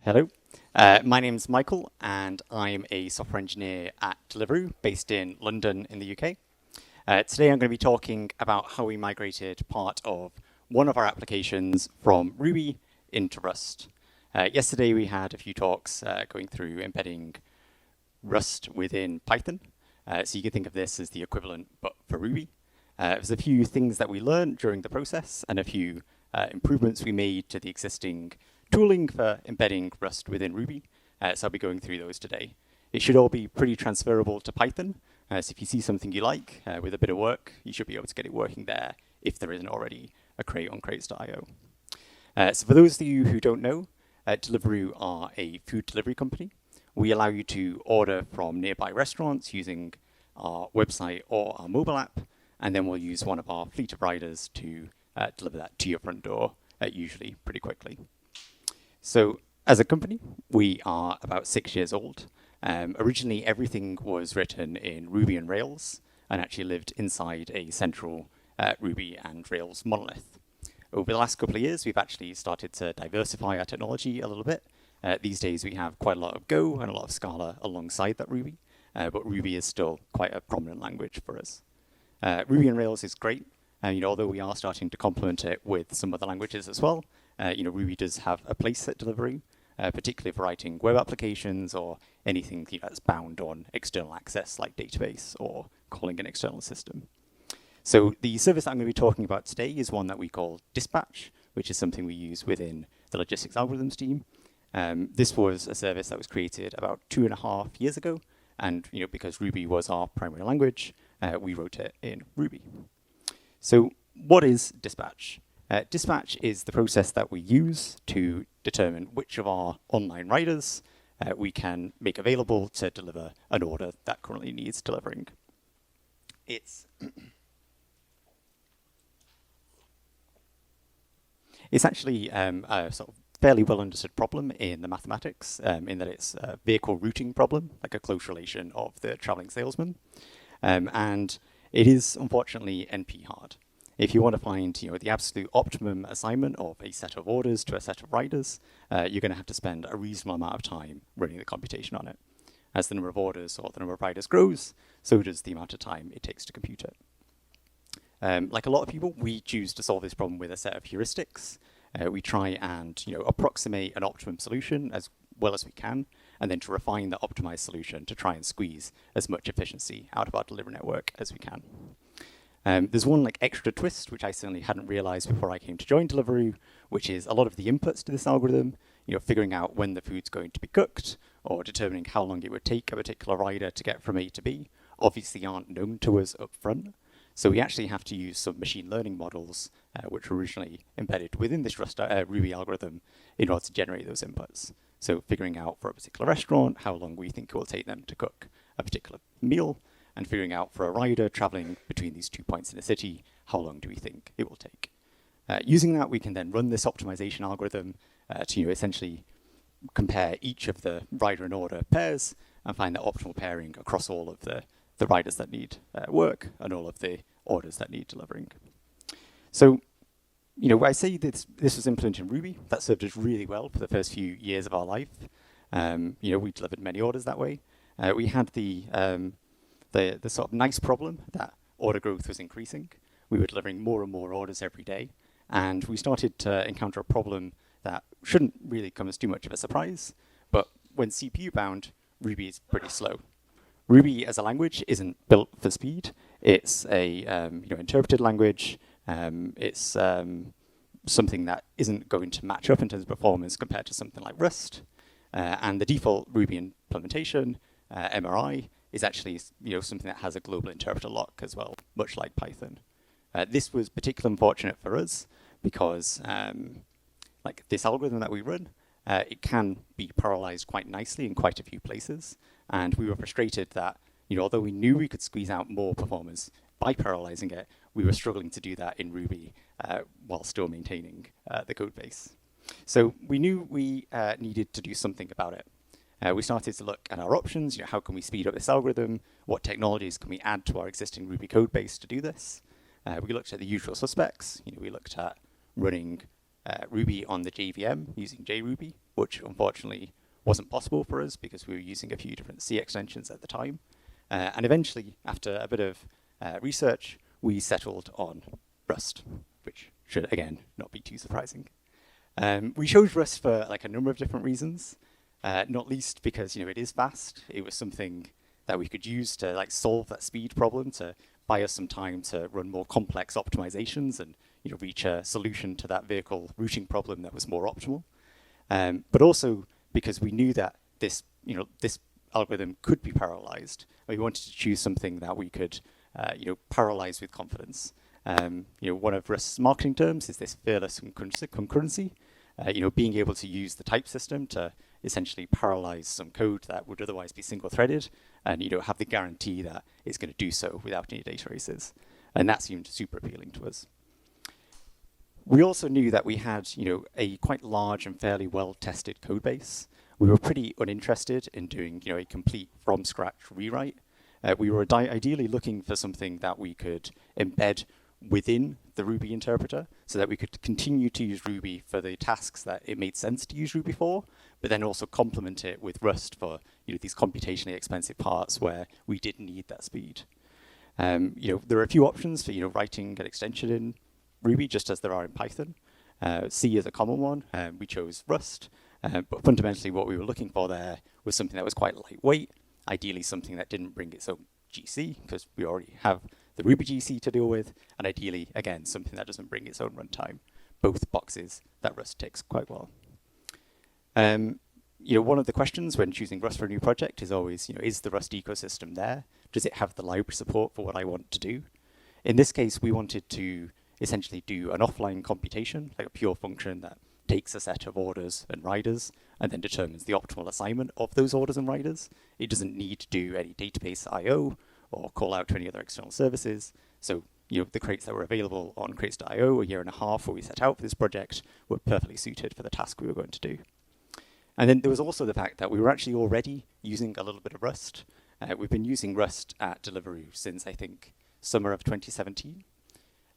Hello, my name's Michael, and I'm a software engineer at Deliveroo, based in London in the UK. Today I'm going to be talking about how we migrated part of one of our applications from Ruby into Rust. Yesterday we had a few talks going through embedding Rust within Python. So you could think of this as the equivalent, but for Ruby. There's a few things that we learned during the process and a few improvements we made to the existing tooling for embedding Rust within Ruby. So I'll be going through those today. It should all be pretty transferable to Python. So if you see something you like with a bit of work, you should be able to get it working there if there isn't already a crate on crates.io. So for those of you who don't know, Deliveroo are a food delivery company. We allow you to order from nearby restaurants using our website or our mobile app, and then we'll use one of our fleet of riders to deliver that to your front door, usually pretty quickly. So as a company, we are about 6 years old. Originally, everything was written in Ruby and Rails and actually lived inside a central Ruby and Rails monolith. Over the last couple of years, we've actually started to diversify our technology a little bit. These days, we have quite a lot of Go and a lot of Scala alongside that Ruby, but Ruby is still quite a prominent language for us. Ruby and Rails is great, although we are starting to complement it with some other languages as well. Ruby does have a place at Deliveroo, particularly for writing web applications or anything that's bound on external access like database or calling an external system. So the service that I'm going to be talking about today is one that we call Dispatch, which is something we use within the logistics algorithms team. This was a service that was created about 2.5 years ago, and because Ruby was our primary language, we wrote it in Ruby. So what is Dispatch? Dispatch is the process that we use to determine which of our online riders we can make available to deliver an order that currently needs delivering. It's actually a sort of fairly well understood problem in the mathematics, in that it's a vehicle routing problem, like a close relation of the traveling salesman. And it is unfortunately NP hard. If you want to find the absolute optimum assignment of a set of orders to a set of riders, you're going to have to spend a reasonable amount of time running the computation on it. As the number of orders or the number of riders grows, so does the amount of time it takes to compute it. Like a lot of people, we choose to solve this problem with a set of heuristics. We try and approximate an optimum solution as well as we can, and then to refine the optimized solution to try and squeeze as much efficiency out of our delivery network as we can. There's one extra twist, which I certainly hadn't realized before I came to join Deliveroo, which is a lot of the inputs to this algorithm, figuring out when the food's going to be cooked or determining how long it would take a particular rider to get from A to B, obviously aren't known to us up front. So we actually have to use some machine learning models, which were originally embedded within this Ruby algorithm in order to generate those inputs. So figuring out for a particular restaurant how long we think it will take them to cook a particular meal, and figuring out for a rider traveling between these 2 points in a city, how long do we think it will take. Using that, we can then run this optimization algorithm to essentially compare each of the rider and order pairs and find the optimal pairing across all of the riders that need work and all of the orders that need delivering. So, when I say this was implemented in Ruby, that served us really well for the first few years of our life. We delivered many orders that way. We had the sort of nice problem that order growth was increasing. We were delivering more and more orders every day, and we started to encounter a problem that shouldn't really come as too much of a surprise, but when CPU bound, Ruby is pretty slow. Ruby as a language isn't built for speed. It's a interpreted language. It's something that isn't going to match up in terms of performance compared to something like Rust. And the default Ruby implementation, MRI, is actually something that has a global interpreter lock as well, much like Python. This was particularly unfortunate for us because this algorithm that we run, it can be parallelized quite nicely in quite a few places. And we were frustrated that although we knew we could squeeze out more performance by parallelizing it, we were struggling to do that in Ruby while still maintaining the code base. So we knew we needed to do something about it. We started to look at our options. How can we speed up this algorithm? What technologies can we add to our existing Ruby code base to do this? We looked at the usual suspects. We looked at running Ruby on the JVM using JRuby, which unfortunately wasn't possible for us because we were using a few different C extensions at the time. And eventually, after a bit of research, we settled on Rust, which should, again, not be too surprising. We chose Rust for like a number of different reasons, not least because it is fast. It was something that we could use to like solve that speed problem, to buy us some time to run more complex optimizations and reach a solution to that vehicle routing problem that was more optimal. But also because we knew that this algorithm could be parallelized. We wanted to choose something that we could parallelize with confidence. One of Rust's marketing terms is this fearless concurrency. Being able to use the type system to essentially parallelize some code that would otherwise be single-threaded, and have the guarantee that it's going to do so without any data races. And that seemed super appealing to us. We also knew that we had a quite large and fairly well-tested code base. We were pretty uninterested in doing a complete from-scratch rewrite. We were ideally looking for something that we could embed within the Ruby interpreter so that we could continue to use Ruby for the tasks that it made sense to use Ruby for, but then also complement it with Rust for these computationally expensive parts where we didn't need that speed. There are a few options for writing an extension in Ruby, just as there are in Python. C is a common one. We chose Rust, but fundamentally what we were looking for there was something that was quite lightweight, ideally something that didn't bring its own GC, because we already have the Ruby GC to deal with, and ideally, again, something that doesn't bring its own runtime. Both boxes that Rust ticks quite well. One of the questions when choosing Rust for a new project is always, is the Rust ecosystem there? Does it have the library support for what I want to do? In this case, we wanted to essentially do an offline computation, like a pure function that takes a set of orders and riders and then determines the optimal assignment of those orders and riders. It doesn't need to do any database I/O or call out to any other external services. So, the crates that were available on crates.io a year and a half before we set out for this project were perfectly suited for the task we were going to do. And then there was also the fact that we were actually already using a little bit of Rust. We've been using Rust at Deliveroo since, I think, summer of 2017.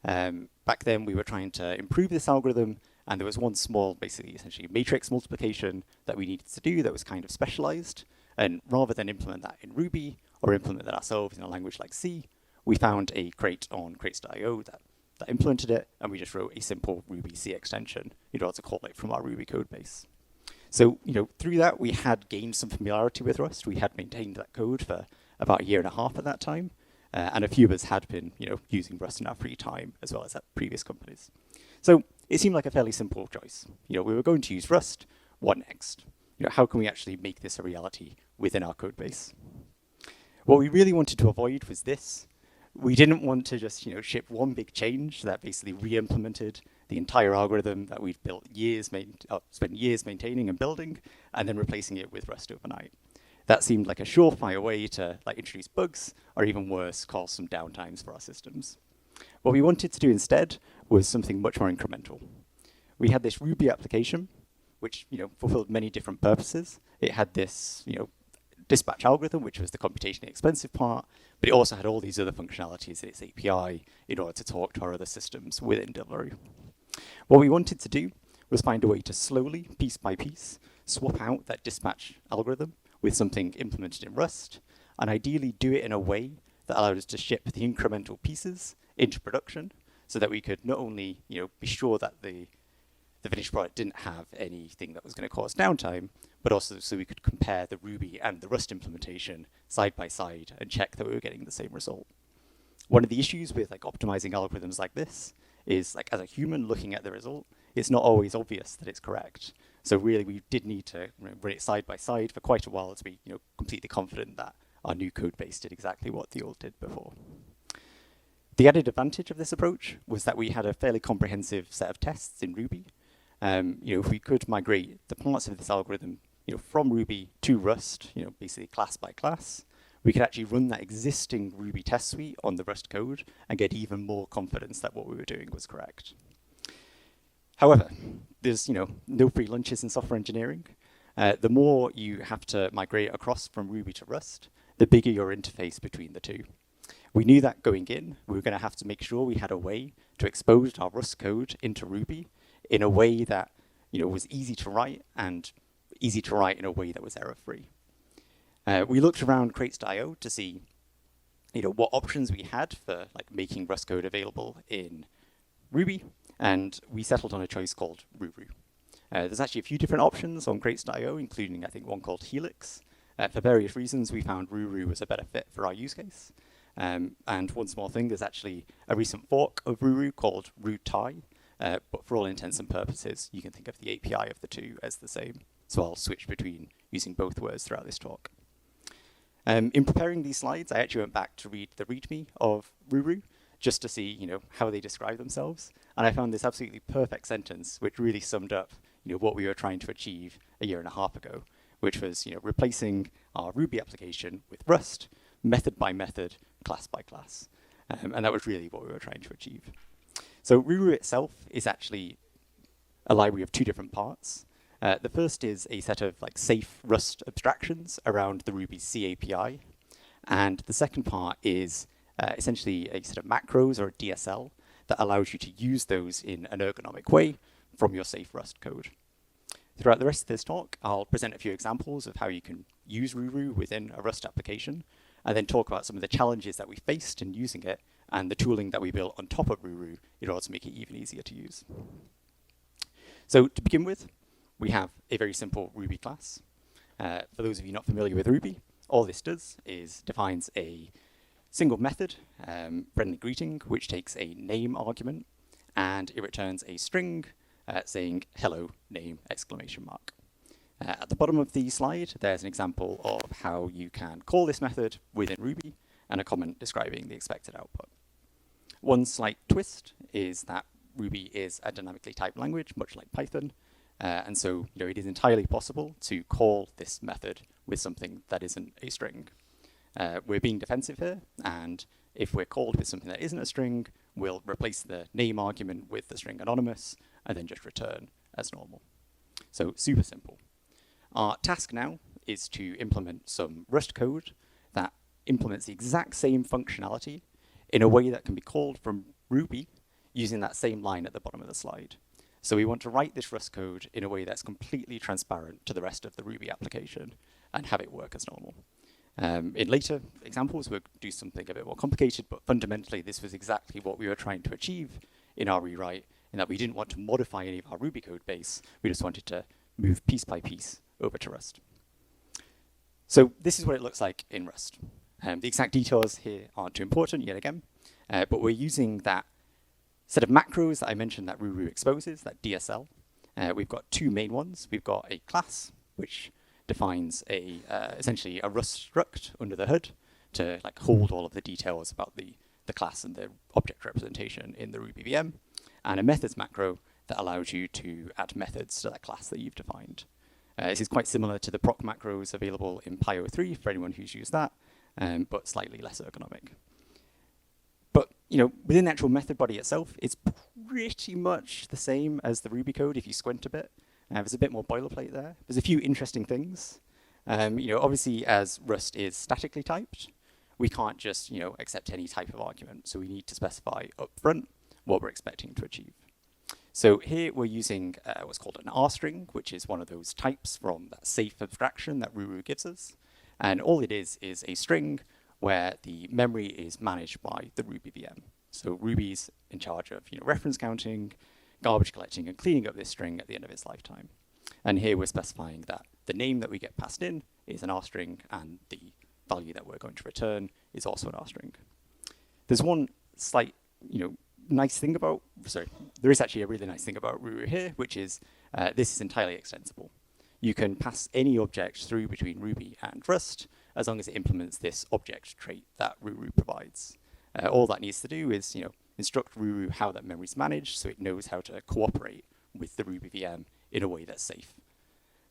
Back then, we were trying to improve this algorithm, and there was one small, essentially matrix multiplication that we needed to do that was kind of specialized. And rather than implement that in Ruby or implement that ourselves in a language like C, we found a crate on crates.io that implemented it, and we just wrote a simple Ruby C extension in order to call it from our Ruby code base. So, through that, we had gained some familiarity with Rust. We had maintained that code for about a year and a half at that time. And a few of us had been, using Rust in our free time, as well as at previous companies. So it seemed like a fairly simple choice. We were going to use Rust. What next? How can we actually make this a reality within our code base? What we really wanted to avoid was this. We didn't want to just, ship one big change that basically re-implemented the entire algorithm that we'd spent years maintaining and building, and then replacing it with Rust overnight. That seemed like a surefire way to introduce bugs, or even worse, cause some downtimes for our systems. What we wanted to do instead was something much more incremental. We had this Ruby application, which fulfilled many different purposes. It had this dispatch algorithm, which was the computationally expensive part, but it also had all these other functionalities in its API in order to talk to our other systems within Deliveroo. What we wanted to do was find a way to slowly, piece by piece, swap out that dispatch algorithm with something implemented in Rust, and ideally do it in a way that allowed us to ship the incremental pieces into production, so that we could not only be sure that the finished product didn't have anything that was going to cause downtime, but also so we could compare the Ruby and the Rust implementation side by side and check that we were getting the same result. One of the issues with optimizing algorithms like this is as a human looking at the result, it's not always obvious that it's correct. So really, we did need to run it side by side for quite a while to be completely confident that our new code base did exactly what the old did before. The added advantage of this approach was that we had a fairly comprehensive set of tests in Ruby. If we could migrate the parts of this algorithm from Ruby to Rust, basically class by class, we could actually run that existing Ruby test suite on the Rust code and get even more confidence that what we were doing was correct. However, there's no free lunches in software engineering. The more you have to migrate across from Ruby to Rust, the bigger your interface between the two. We knew that going in, we were going to have to make sure we had a way to expose our Rust code into Ruby in a way that was easy to write and easy to write in a way that was error-free. We looked around crates.io to see what options we had for making Rust code available in Ruby, and we settled on a choice called Ruru. There's actually a few different options on crates.io, including I think one called Helix. For various reasons, we found Ruru was a better fit for our use case. And one small thing, there's actually a recent fork of Ruru called Rooty, but for all intents and purposes, you can think of the API of the two as the same. So I'll switch between using both words throughout this talk. In preparing these slides, I actually went back to read the README of Ruru, just to see how they describe themselves. And I found this absolutely perfect sentence, which really summed up what we were trying to achieve a year and a half ago, which was replacing our Ruby application with Rust, method by method, class by class. And that was really what we were trying to achieve. So Ruru itself is actually a library of two different parts. The first is a set of safe Rust abstractions around the Ruby C API. And the second part is essentially a set of macros or a DSL that allows you to use those in an ergonomic way from your safe Rust code. Throughout the rest of this talk, I'll present a few examples of how you can use Ruru within a Rust application, and then talk about some of the challenges that we faced in using it and the tooling that we built on top of Ruru in order to make it even easier to use. So to begin with, we have a very simple Ruby class. For those of you not familiar with Ruby, all this does is defines a single method, friendly greeting, which takes a name argument, and it returns a string saying hello name exclamation mark. At the bottom of the slide, there's an example of how you can call this method within Ruby and a comment describing the expected output. One slight twist is that Ruby is a dynamically typed language, much like Python, and so it is entirely possible to call this method with something that isn't a string. We're being defensive here, and if we're called with something that isn't a string, we'll replace the name argument with the string anonymous, and then just return as normal. So super simple. Our task now is to implement some Rust code that implements the exact same functionality in a way that can be called from Ruby using that same line at the bottom of the slide. So we want to write this Rust code in a way that's completely transparent to the rest of the Ruby application and have it work as normal. In later examples, we'll do something a bit more complicated, but fundamentally, this was exactly what we were trying to achieve in our rewrite, in that we didn't want to modify any of our Ruby code base. We just wanted to move piece by piece over to Rust. So this is what it looks like in Rust. The exact details here aren't too important yet again, but we're using that set of macros that I mentioned that Ruru exposes, that DSL. We've got two main ones. We've got a class, which defines essentially a Rust struct under the hood to hold all of the details about the class and the object representation in the Ruby VM, and a methods macro that allows you to add methods to that class that you've defined. This is quite similar to the proc macros available in Py03 for anyone who's used that, but slightly less ergonomic. But within the actual method body itself, it's pretty much the same as the Ruby code if you squint a bit. There's a bit more boilerplate there. There's a few interesting things. Obviously, as Rust is statically typed, we can't just accept any type of argument. So we need to specify upfront what we're expecting to achieve. So here we're using what's called an R string, which is one of those types from that safe abstraction that Ruru gives us. And all it is a string where the memory is managed by the Ruby VM. So Ruby's in charge of reference counting, garbage collecting, and cleaning up this string at the end of its lifetime. And here we're specifying that the name that we get passed in is an R string, and the value that we're going to return is also an R string. There's one slight, nice thing about, there is actually a really nice thing about Ruru here, which is this is entirely extensible. You can pass any object through between Ruby and Rust as long as it implements this object trait that Ruru provides. All that needs to do is, instruct Ruru how that memory is managed so it knows how to cooperate with the Ruby VM in a way that's safe.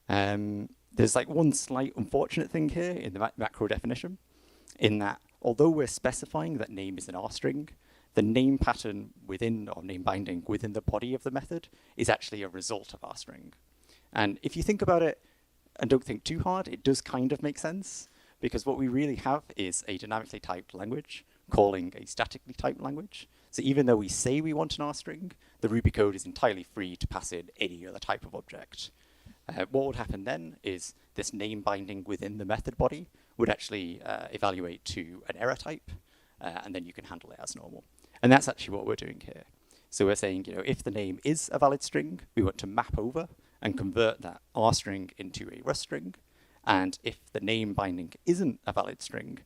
There's one slight unfortunate thing here in the macro definition, in that although we're specifying that name is an R string, the name pattern within, or name binding within the body of the method is actually a result of R string. And if you think about it and don't think too hard, it does kind of make sense, because what we really have is a dynamically typed language calling a statically typed language. So even though we say we want an R string, the Ruby code is entirely free to pass in any other type of object. What would happen then is this name binding within the method body would actually evaluate to an error type, and then you can handle it as normal. And that's actually what we're doing here. So we're saying, if the name is a valid string, we want to map over and convert that R string into a Rust string. And if the name binding isn't a valid string,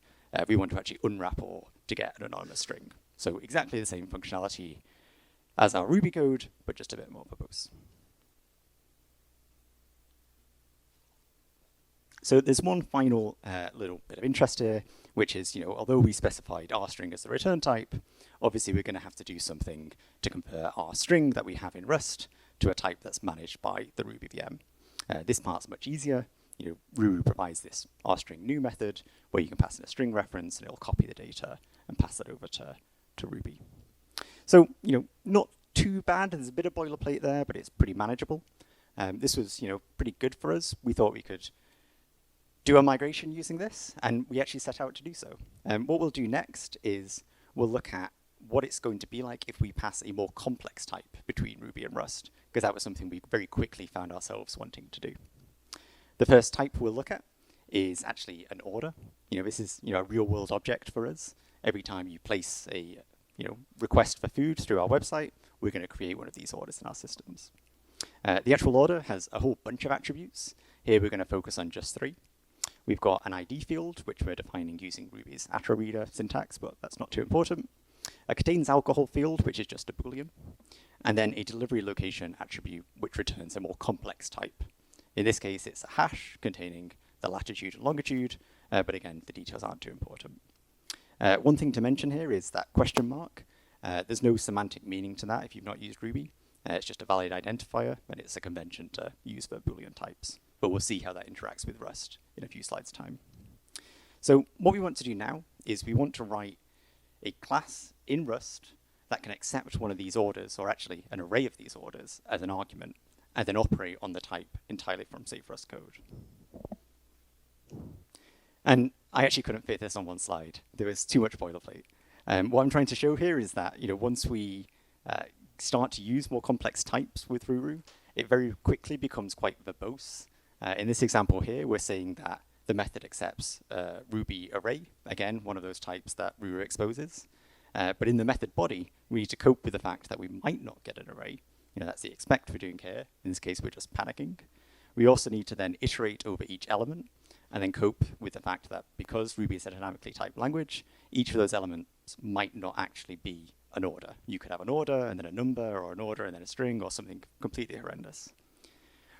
we want to actually unwrap or to get an anonymous string. So exactly the same functionality as our Ruby code, but just a bit more verbose. So there's one final little bit of interest here, which is, although we specified R string as the return type, obviously we're going to have to do something to compare our string that we have in Rust to a type that's managed by the Ruby VM. This part's much easier. Ruru provides this rstring new method where you can pass in a string reference and it'll copy the data and pass that over to Ruby. So, not too bad. There's a bit of boilerplate there, but it's pretty manageable. This was, pretty good for us. We thought we could do a migration using this, and we actually set out to do so. What we'll do next is we'll look at what it's going to be like if we pass a more complex type between Ruby and Rust, because that was something we very quickly found ourselves wanting to do. The first type we'll look at is actually an order. This is a real-world object for us. Every time you place a request for food through our website, we're going to create one of these orders in our systems. The actual order has a whole bunch of attributes. Here we're going to focus on just 3. We've got an ID field, which we're defining using Ruby's attribute syntax, but that's not too important. A contains alcohol field, which is just a Boolean. And then a delivery location attribute, which returns a more complex type. In this case, it's a hash containing the latitude and longitude, but again, the details aren't too important. One thing to mention here is that question mark. There's no semantic meaning to that if you've not used Ruby. It's just a valid identifier, and it's a convention to use for Boolean types. But we'll see how that interacts with Rust in a few slides' time. So what we want to do now is we want to write a class in Rust that can accept one of these orders, or actually an array of these orders, as an argument, and then operate on the type entirely from safe Rust code. And I actually couldn't fit this on one slide. There was too much boilerplate. What I'm trying to show here is that once we start to use more complex types with Ruru, it very quickly becomes quite verbose. In this example here, we're saying that the method accepts Ruby array, again, one of those types that Ruru exposes. But in the method body, we need to cope with the fact that we might not get an array. That's the expect we're doing here. In this case, we're just panicking. We also need to then iterate over each element and then cope with the fact that because Ruby is a dynamically typed language, each of those elements might not actually be an order. You could have an order and then a number, or an order and then a string, or something completely horrendous.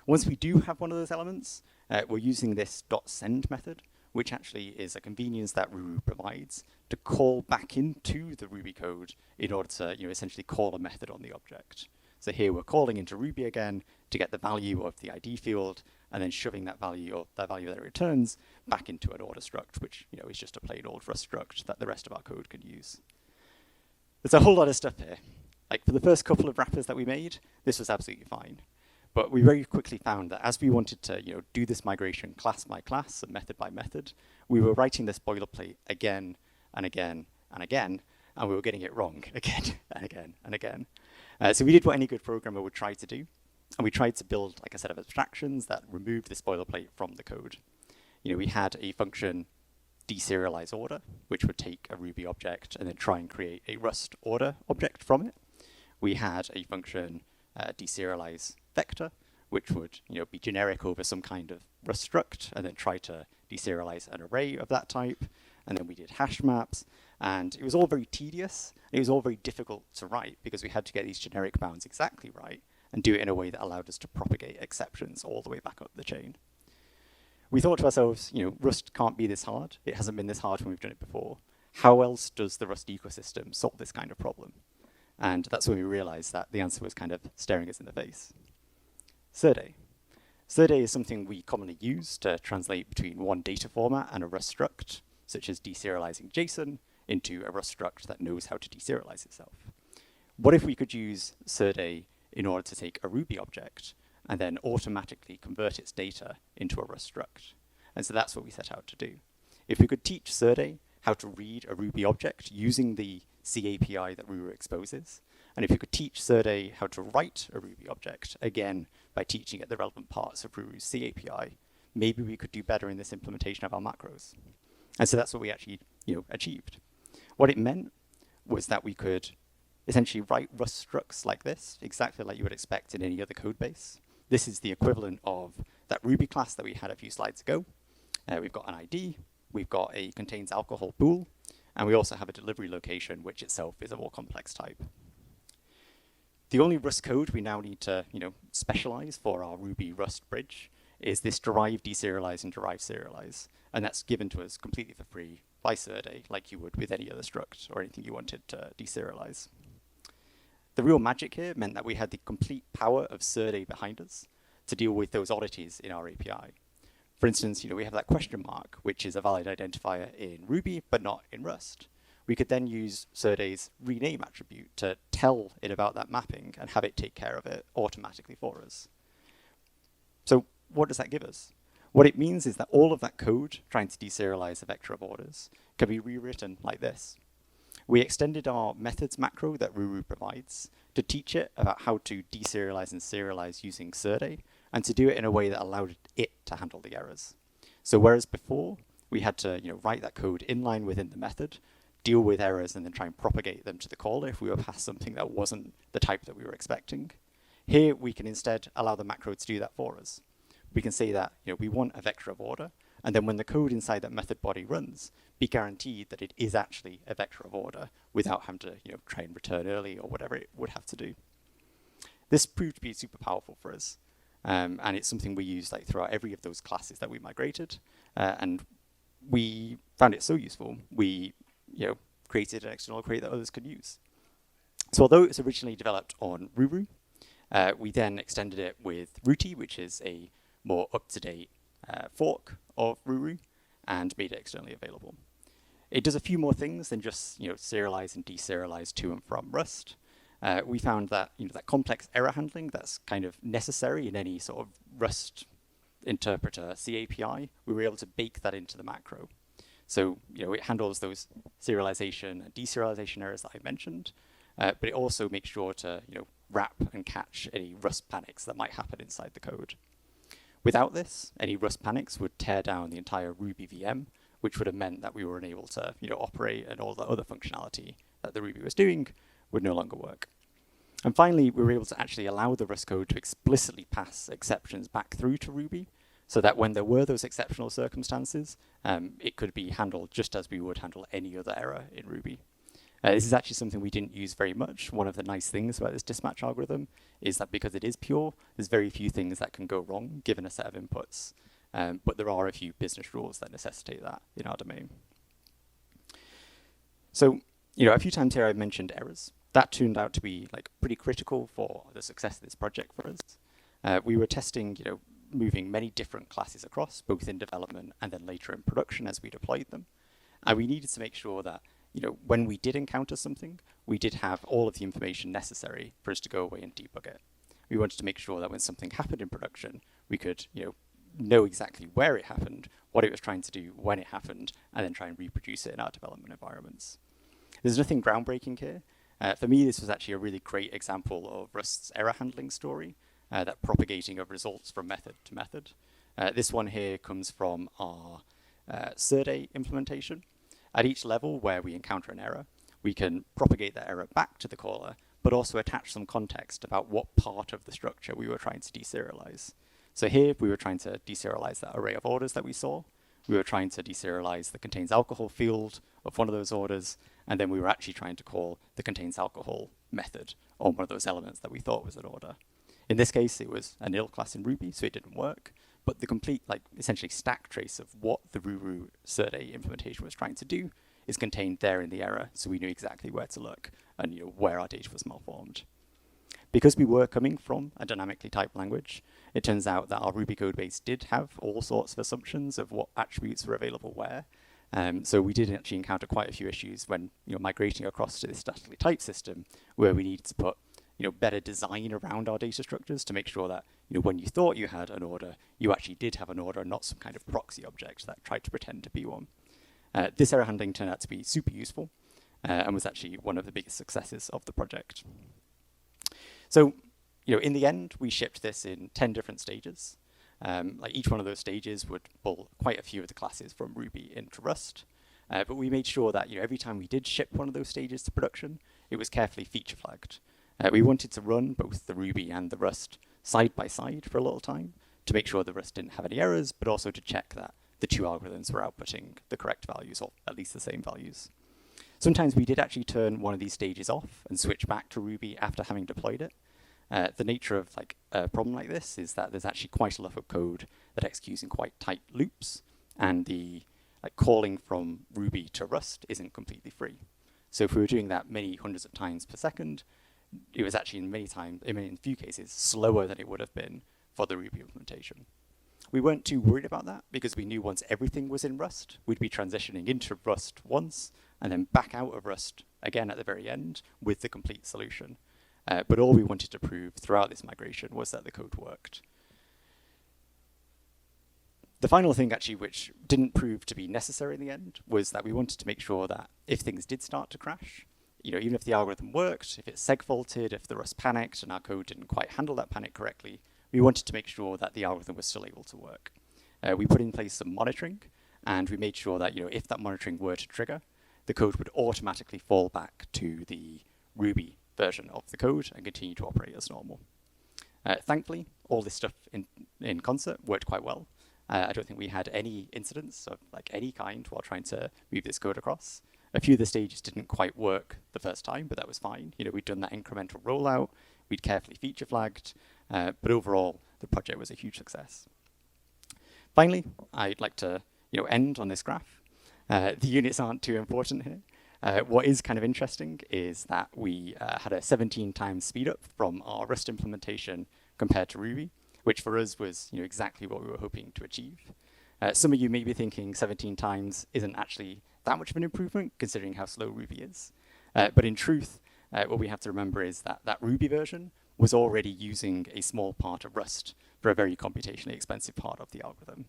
Once we do have one of those elements, we're using this .send method, which actually is a convenience that Ruru provides to call back into the Ruby code in order to essentially call a method on the object. So here we're calling into Ruby again to get the value of the ID field, and then shoving that value, or that value that it returns, back into an order struct, which is just a plain old Rust struct that the rest of our code can use. There's a whole lot of stuff here. Like for the first couple of wrappers that we made, this was absolutely fine. But we very quickly found that as we wanted to do this migration class by class and method by method, we were writing this boilerplate again and again and again, and we were getting it wrong again and again and again. So we did what any good programmer would try to do, and we tried to build like a set of abstractions that removed this boilerplate from the code. We had a function deserialize order, which would take a Ruby object and then try and create a Rust order object from it. We had a function deserialize vector, which would be generic over some kind of Rust struct, and then try to deserialize an array of that type. And then we did hash maps, and it was all very tedious. It was all very difficult to write because we had to get these generic bounds exactly right and do it in a way that allowed us to propagate exceptions all the way back up the chain. We thought to ourselves, Rust can't be this hard. It hasn't been this hard when we've done it before. How else does the Rust ecosystem solve this kind of problem? And that's when we realized that the answer was kind of staring us in the face. ThirdA. ThirdA is something we commonly use to translate between one data format and a Rust struct, such as deserializing JSON into a Rust struct that knows how to deserialize itself. What if we could use ThirdA in order to take a Ruby object and then automatically convert its data into a Rust struct? And so that's what we set out to do. If we could teach ThirdA how to read a Ruby object using the C API that Ruru exposes. And if you could teach ThirdA how to write a Ruby object, again, by teaching it the relevant parts of Ruru's C API, maybe we could do better in this implementation of our macros. And so that's what we actually achieved. What it meant was that we could essentially write Rust structs like this, exactly like you would expect in any other code base. This is the equivalent of that Ruby class that we had a few slides ago. We've got an ID, we've got a contains alcohol bool, and we also have a delivery location, which itself is a more complex type. The only Rust code we now need to specialize for our Ruby Rust bridge is this derive, deserialize, and derive serialize. And that's given to us completely for free by ThirdA, like you would with any other struct or anything you wanted to deserialize. The real magic here meant that we had the complete power of ThirdA behind us to deal with those oddities in our API. For instance, we have that question mark, which is a valid identifier in Ruby, but not in Rust. We could then use ThirdA's rename attribute to tell it about that mapping and have it take care of it automatically for us. So what does that give us? What it means is that all of that code trying to deserialize a vector of orders can be rewritten like this. We extended our methods macro that Ruru provides to teach it about how to deserialize and serialize using ThirdA, and to do it in a way that allowed it to handle the errors. So whereas before we had to write that code inline within the method, deal with errors, and then try and propagate them to the caller if we were past something that wasn't the type that we were expecting, here we can instead allow the macro to do that for us. We can say that we want a vector of order, and then when the code inside that method body runs, be guaranteed that it is actually a vector of order without having to try and return early or whatever it would have to do. This proved to be super powerful for us, and it's something we use throughout every of those classes that we migrated, and we found it so useful. We created an external crate that others could use. So although it was originally developed on Ruru, we then extended it with Rooty, which is a more up-to-date fork of Ruru, and made it externally available. It does a few more things than just serialize and deserialize to and from Rust. We found that that complex error handling that's kind of necessary in any sort of Rust interpreter C API, we were able to bake that into the macro. So it handles those serialization and deserialization errors that I mentioned, but it also makes sure to wrap and catch any Rust panics that might happen inside the code. Without this, any Rust panics would tear down the entire Ruby VM, which would have meant that we were unable to operate, and all the other functionality that the Ruby was doing would no longer work. And finally, we were able to actually allow the Rust code to explicitly pass exceptions back through to Ruby, so that when there were those exceptional circumstances, it could be handled just as we would handle any other error in Ruby. This is actually something we didn't use very much. One of the nice things about this dispatch algorithm is that because it is pure, there's very few things that can go wrong given a set of inputs. But there are a few business rules that necessitate that in our domain. So, a few times here I've mentioned errors. That turned out to be pretty critical for the success of this project for us. We were testing, moving many different classes across, both in development and then later in production as we deployed them. And we needed to make sure that when we did encounter something, we did have all of the information necessary for us to go away and debug it. We wanted to make sure that when something happened in production, we could, know exactly where it happened, what it was trying to do, when it happened, and then try and reproduce it in our development environments. There's nothing groundbreaking here. For me, this was actually a really great example of Rust's error handling story, that propagating of results from method to method. This one here comes from our ThirdA implementation. At each level where we encounter an error, we can propagate that error back to the caller, but also attach some context about what part of the structure we were trying to deserialize. So here we were trying to deserialize that array of orders that we saw. We were trying to deserialize the contains alcohol field of one of those orders, and then we were actually trying to call the contains alcohol method on one of those elements that we thought was an order. In this case, it was a nil class in Ruby, so it didn't work. But the complete, essentially stack trace of what the Ruru ThirdA implementation was trying to do is contained there in the error, so we knew exactly where to look and where our data was malformed. Because we were coming from a dynamically typed language, it turns out that our Ruby code base did have all sorts of assumptions of what attributes were available where. So we did actually encounter quite a few issues when migrating across to this statically typed system, where we needed to put better design around our data structures to make sure that when you thought you had an order, you actually did have an order and not some kind of proxy object that tried to pretend to be one. This error handling turned out to be super useful. and was actually one of the biggest successes of the project. So, in the end, we shipped this in 10 different stages. Like each one of those stages would pull quite a few of the classes from Ruby into Rust. But we made sure that every time we did ship one of those stages to production, it was carefully feature flagged. We wanted to run both the Ruby and the Rust side by side for a little time to make sure the Rust didn't have any errors, but also to check that the two algorithms were outputting the correct values, or at least the same values. Sometimes we did actually turn one of these stages off and switch back to Ruby after having deployed it. The nature of a problem like this is that there's actually quite a lot of code that executes in quite tight loops, and the calling from Ruby to Rust isn't completely free. So if we were doing that many hundreds of times per second, it was actually in a few cases slower than it would have been for the Ruby implementation. We weren't too worried about that because we knew once everything was in Rust, we'd be transitioning into Rust once and then back out of Rust again at the very end with the complete solution. But all we wanted to prove throughout this migration was that the code worked. The final thing, actually, which didn't prove to be necessary in the end, was that we wanted to make sure that if things did start to crash, even if the algorithm worked, if it seg-faulted, if the Rust panicked and our code didn't quite handle that panic correctly, we wanted to make sure that the algorithm was still able to work. We put in place some monitoring, and we made sure that if that monitoring were to trigger, the code would automatically fall back to the Ruby version of the code and continue to operate as normal. Thankfully, all this stuff in concert worked quite well. I don't think we had any incidents of any kind while trying to move this code across. A few of the stages didn't quite work the first time, but that was fine. We'd done that incremental rollout, we'd carefully feature flagged, but overall, the project was a huge success. Finally, I'd like to end on this graph. The units aren't too important here. What is kind of interesting is that we had a 17 times speed up from our Rust implementation compared to Ruby, which for us was exactly what we were hoping to achieve. Some of you may be thinking 17 times isn't actually that much of an improvement considering how slow Ruby is. But in truth, what we have to remember is that that Ruby version was already using a small part of Rust for a very computationally expensive part of the algorithm.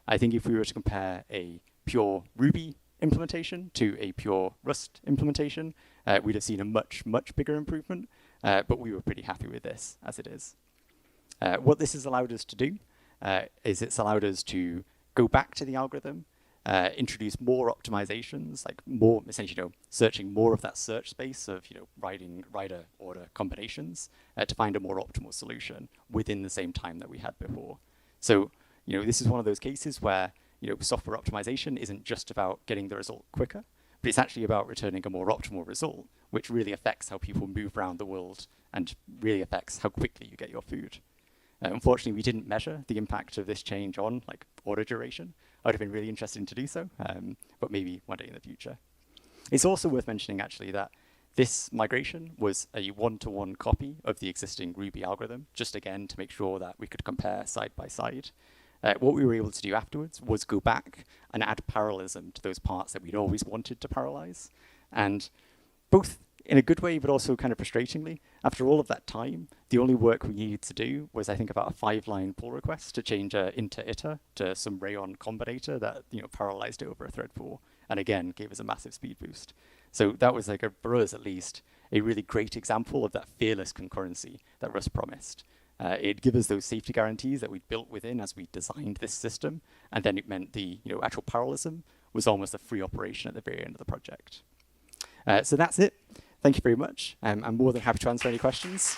I think if we were to compare a pure Ruby implementation to a pure Rust implementation, we'd have seen a much, much bigger improvement, but we were pretty happy with this as it is. What this has allowed us to do is it's allowed us to go back to the algorithm, introduce more optimizations, essentially, searching more of that search space of, rider order combinations to find a more optimal solution within the same time that we had before. So, this is one of those cases where, software optimization isn't just about getting the result quicker, but it's actually about returning a more optimal result, which really affects how people move around the world and really affects how quickly you get your food. Unfortunately, we didn't measure the impact of this change on order duration. I would have been really interested to do so, but maybe one day in the future. It's also worth mentioning, actually, that this migration was a one-to-one copy of the existing Ruby algorithm, just again to make sure that we could compare side by side. What we were able to do afterwards was go back and add parallelism to those parts that we'd always wanted to parallelize. And both in a good way, but also kind of frustratingly, after all of that time, the only work we needed to do was, I think, about a 5-line pull request to change a inter-iter to some rayon combinator that parallelized it over a thread pool, and again gave us a massive speed boost. So that was for us at least, a really great example of that fearless concurrency that Rust promised. It'd give us those safety guarantees that we'd built within as we designed this system, and then it meant the actual parallelism was almost a free operation at the very end of the project. So that's it. Thank you very much. I'm more than happy to answer any questions.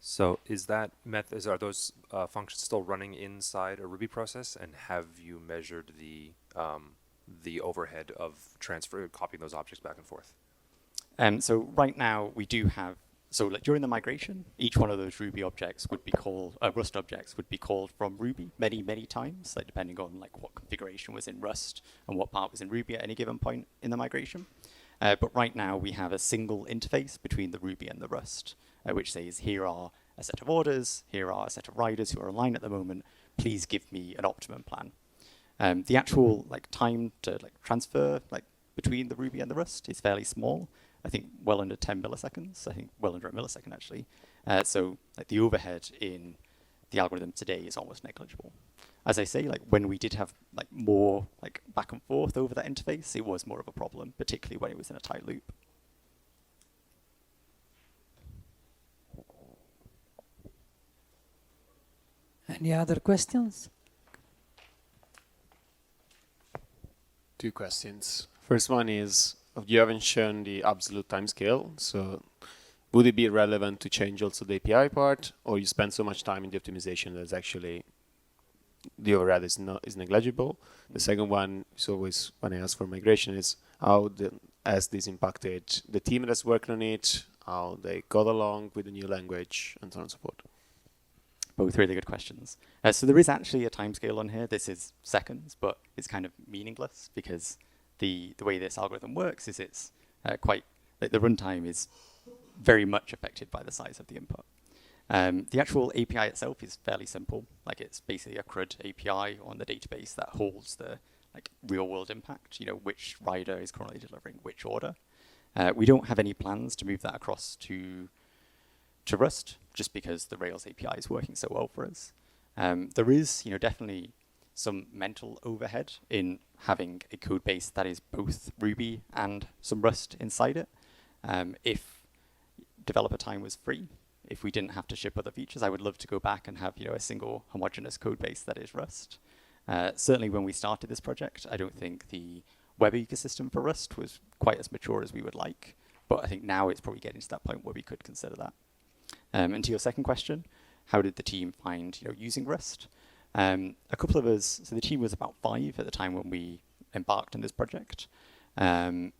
So are those functions still running inside a Ruby process, and have you measured the overhead of copying those objects back and forth? So right now we do have, during the migration, each one of those Ruby objects would be called, Rust objects would be called from Ruby many, many times, depending on what configuration was in Rust and what part was in Ruby at any given point in the migration. But right now we have a single interface between the Ruby and the Rust, which says, here are a set of orders, here are a set of riders who are online at the moment, please give me an optimum plan. The actual time to transfer between the Ruby and the Rust is fairly small. I think well under 10 milliseconds. I think well under a millisecond actually. So like the overhead in the algorithm today is almost negligible. As I say, like when we did have like more like back and forth over that interface, it was more of a problem, particularly when it was in a tight loop. Any other questions? Two questions. First one is, you haven't shown the absolute time scale, so would it be relevant to change also the API part, or you spend so much time in the optimization that it's actually the overhead is negligible? The second one is always when I ask for migration is how has this impacted the team that's working on it, how they got along with the new language, and so on and so forth. Both really good questions. So there is actually a timescale on here. This is seconds, but it's kind of meaningless because the way this algorithm works is it's quite, like the runtime is very much affected by the size of the input. The actual API itself is fairly simple. Like it's basically a CRUD API on the database that holds the like real world impact, you know, which rider is currently delivering which order. We don't have any plans to move that across to Rust, just because the Rails API is working so well for us. There is, you know, definitely some mental overhead in having a code base that is both Ruby and some Rust inside it. If developer time was free, if we didn't have to ship other features, I would love to go back and have, you know, a single homogeneous code base that is Rust. Certainly when we started this project, I don't think the web ecosystem for Rust was quite as mature as we would like, but I think now it's probably getting to that point where we could consider that. And to your second question, how did the team find, you know, using Rust? A couple of us, so the team was about 5 at the time when we embarked on this project. 2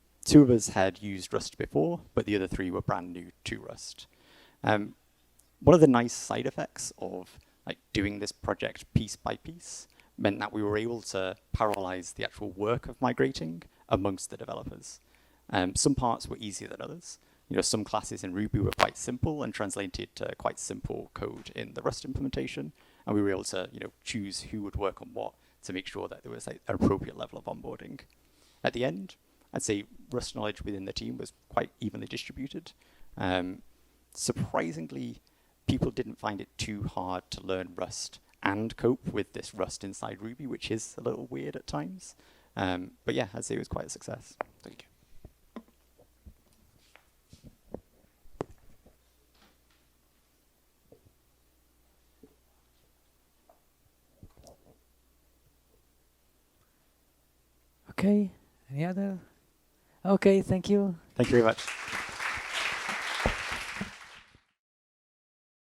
of us had used Rust before, but the other 3 were brand new to Rust. One of the nice side effects of like doing this project piece by piece meant that we were able to parallelize the actual work of migrating amongst the developers. Some parts were easier than others. You know, some classes in Ruby were quite simple and translated to quite simple code in the Rust implementation, and we were able to, you know, choose who would work on what to make sure that there was like, an appropriate level of onboarding. At the end, I'd say Rust knowledge within the team was quite evenly distributed. Surprisingly, people didn't find it too hard to learn Rust and cope with this Rust inside Ruby, which is a little weird at times. But yeah, I'd say it was quite a success. Thank you. Okay, any other? Okay, thank you. Thank you very much.